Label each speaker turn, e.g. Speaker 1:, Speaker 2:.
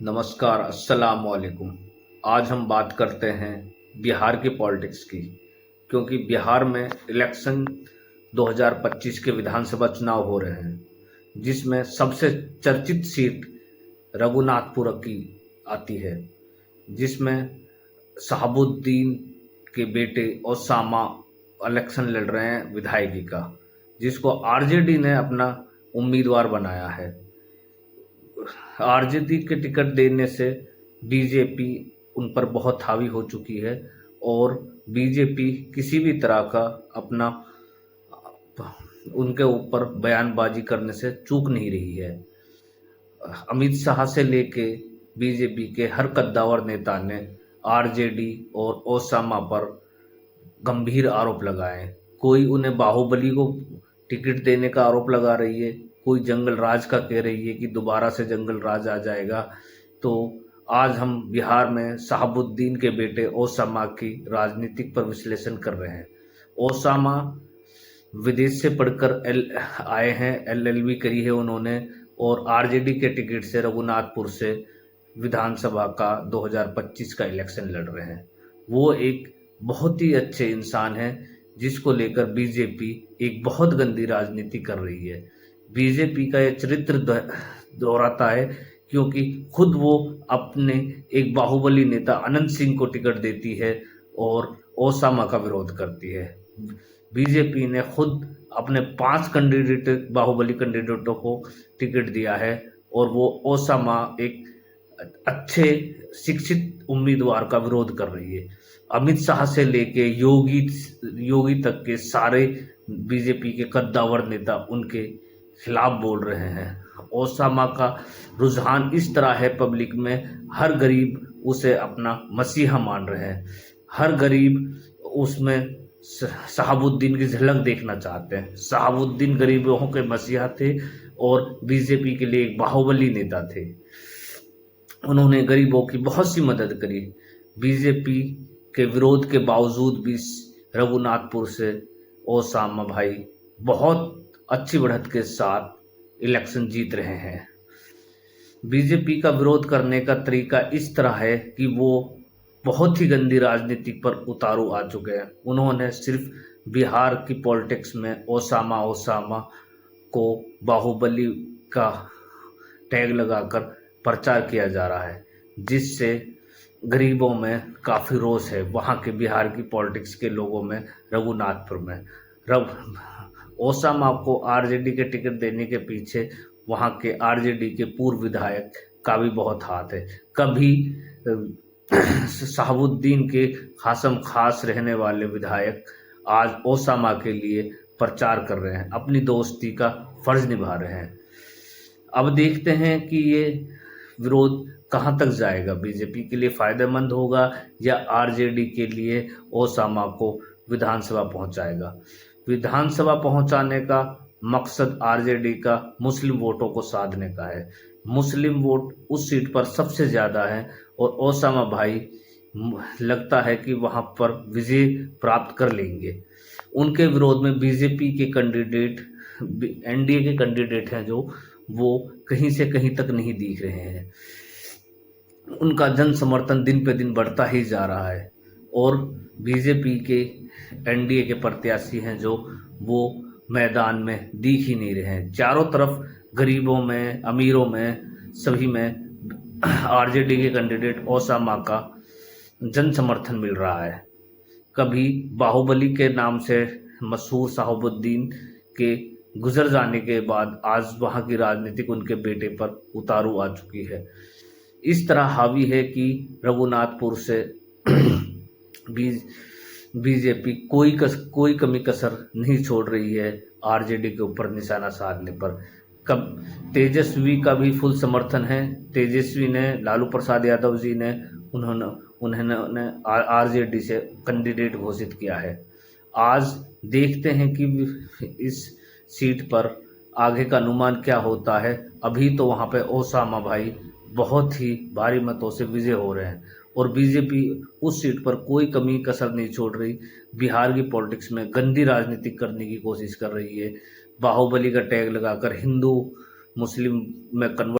Speaker 1: नमस्कार, अस्सलाम वालेकुम। आज हम बात करते हैं बिहार की पॉलिटिक्स की, क्योंकि बिहार में इलेक्शन 2025 के विधानसभा चुनाव हो रहे हैं, जिसमें सबसे चर्चित सीट रघुनाथपुर की आती है, जिसमें शहाबुद्दीन के बेटे ओसामा इलेक्शन लड़ रहे हैं विधायकी का, जिसको आरजेडी ने अपना उम्मीदवार बनाया है। आरजेडी के टिकट देने से बीजेपी उन पर बहुत हावी हो चुकी है और बीजेपी किसी भी तरह का अपना उनके ऊपर बयानबाजी करने से चूक नहीं रही है। अमित शाह से लेके बीजेपी के हर कद्दावर नेता ने आरजेडी और ओसामा पर गंभीर आरोप लगाए। कोई उन्हें बाहुबली को टिकट देने का आरोप लगा रही है, कोई जंगल राज का कह रही है कि दोबारा से जंगल राज आ जाएगा। तो आज हम बिहार में शहाबुद्दीन के बेटे ओसामा की राजनीतिक पर विश्लेषण कर रहे हैं। ओसामा विदेश से पढ़कर आए हैं, एलएलबी करी है उन्होंने, और आरजेडी के टिकट से रघुनाथपुर से विधानसभा का 2025 का इलेक्शन लड़ रहे हैं। वो एक बहुत ही अच्छे इंसान हैं, जिसको लेकर बीजेपी एक बहुत गंदी राजनीति कर रही है। बीजेपी का यह चरित्र दोहराता है, क्योंकि खुद वो अपने एक बाहुबली नेता अनंत सिंह को टिकट देती है और ओसामा का विरोध करती है। बीजेपी ने खुद अपने 5 कैंडिडेट बाहुबली कैंडिडेटों को टिकट दिया है और वो ओसामा एक अच्छे शिक्षित उम्मीदवार का विरोध कर रही है। अमित शाह से लेके योगी तक के सारे बीजेपी के कद्दावर नेता उनके खिलाफ बोल रहे हैं। ओसामा का रुझान इस तरह है पब्लिक में, हर गरीब उसे अपना मसीहा मान रहे हैं। हर गरीब उसमें शहाबुद्दीन की झलक देखना चाहते हैं। शहाबुद्दीन गरीबों के मसीहा थे और बीजेपी के लिए एक बाहुबली नेता थे। उन्होंने गरीबों की बहुत सी मदद करी। बीजेपी के विरोध के बावजूद भी रघुनाथपुर से ओसामा भाई बहुत अच्छी बढ़त के साथ इलेक्शन जीत रहे हैं। बीजेपी का विरोध करने का तरीका इस तरह है कि वो बहुत ही गंदी राजनीति पर उतारू आ चुके हैं। उन्होंने सिर्फ बिहार की पॉलिटिक्स में ओसामा को बाहुबली का टैग लगाकर प्रचार किया जा रहा है, जिससे गरीबों में काफ़ी रोष है। वहाँ के बिहार की पॉलिटिक्स के लोगों में, रघुनाथपुर में ओसामा को आरजेडी के टिकट देने के पीछे वहाँ के आरजेडी के पूर्व विधायक का भी बहुत हाथ है। कभी शहाबुद्दीन के खासम खास रहने वाले विधायक आज ओसामा के लिए प्रचार कर रहे हैं, अपनी दोस्ती का फर्ज निभा रहे हैं। अब देखते हैं कि ये विरोध कहाँ तक जाएगा। बीजेपी के लिए फायदेमंद होगा या आरजेडी के लिए ओसामा को विधानसभा पहुंचाएगा। विधानसभा पहुंचाने का मकसद आरजेडी का मुस्लिम वोटों को साधने का है। मुस्लिम वोट उस सीट पर सबसे ज़्यादा है और ओसामा भाई लगता है कि वहां पर विजय प्राप्त कर लेंगे। उनके विरोध में बीजेपी के कैंडिडेट, एनडीए के कैंडिडेट हैं जो, वो कहीं से कहीं तक नहीं दिख रहे हैं। उनका जन समर्थन दिन पे दिन बढ़ता ही जा रहा है और बीजेपी के एनडीए के प्रत्याशी हैं जो, वो मैदान में दिख ही नहीं रहे हैं। चारों तरफ गरीबों में, अमीरों में, सभी में आरजेडी के कैंडिडेट ओसामा का जन समर्थन मिल रहा है। कभी बाहुबली के नाम से मशहूर शहाबुद्दीन के गुजर जाने के बाद आज वहाँ की राजनीतिक उनके बेटे पर उतारू आ चुकी है। इस तरह हावी है कि रघुनाथपुर से बीजेपी कोई कमी कसर नहीं छोड़ रही है आरजेडी के ऊपर निशाना साधने पर। कब तेजस्वी का भी फुल समर्थन है। तेजस्वी ने, लालू प्रसाद यादव जी ने, उन्होंने आरजेडी से कैंडिडेट घोषित किया है। आज देखते हैं कि इस सीट पर आगे का अनुमान क्या होता है। अभी तो वहाँ पे ओसामा भाई बहुत ही भारी मतों से विजय हो रहे हैं और बीजेपी उस सीट पर कोई कमी कसर नहीं छोड़ रही। बिहार की पॉलिटिक्स में गंदी राजनीति करने की कोशिश कर रही है। बाहुबली का टैग लगाकर हिंदू मुस्लिम में कन्वर्ट